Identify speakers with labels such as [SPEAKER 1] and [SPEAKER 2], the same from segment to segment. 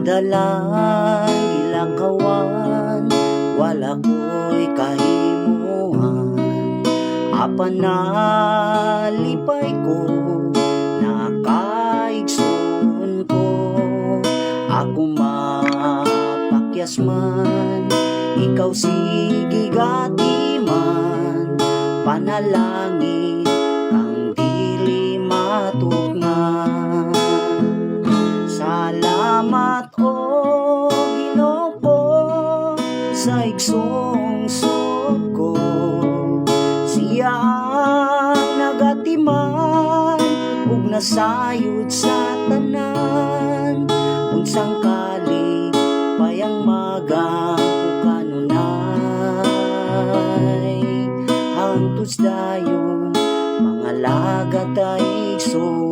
[SPEAKER 1] Madalang ilakawan, wala ko'y kahimuhan. Apan nalipay ko, nakaigsoon ko. Ako mapakyas man, ikaw sige gatiman. Panalangin kang dili matugnan. Salamat o Ginoo sa igsong suot ko. Siya ang nagatiman ug nasayod sa tanan. Unsang kali payang magang kanunay. Hangtod dayon mga lagat ay igsoon.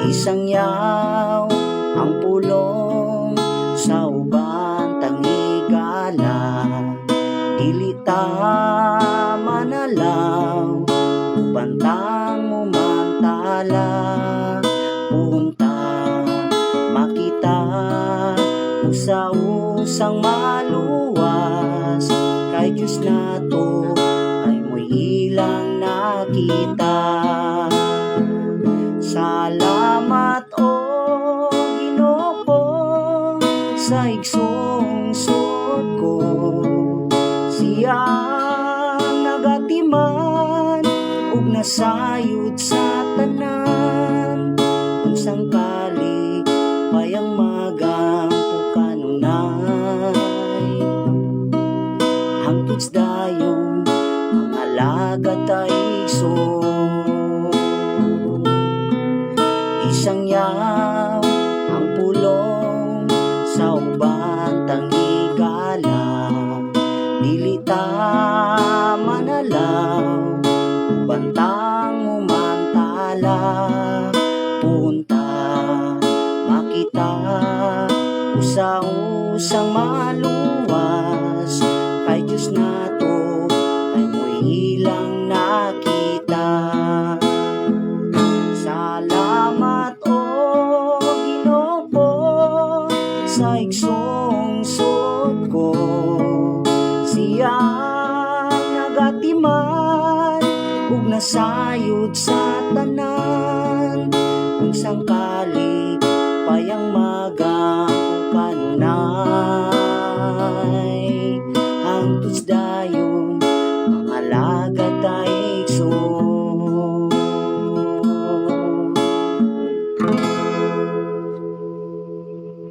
[SPEAKER 1] Isang yaw ang pulong sa uban tangigala. Dili ta manalaw, ubantang mumantala. Punta makita usa-usang maluwas. Kay Diyos nato ay mo'y ilang nakita. Salamat o Ginoo sa igsong suot ko. Siya ang nagatiman ug nasayod sa tanan. Unsang kali payang magang kanunay. Hangtod dayon mga lagat ay igsoon. Isang yaw ang pulong sa uban tangigala. Dili ta manalaw, ubantang mumantala. Punta makita usa-usang maluwas. Kay Diyos nato ay mo'y ilang nakita. Salamat o Ginoo sa igsong suot ko. Siya ang nagatiman ug nasayod sa tanan. Unsang kali payang magang kanunay.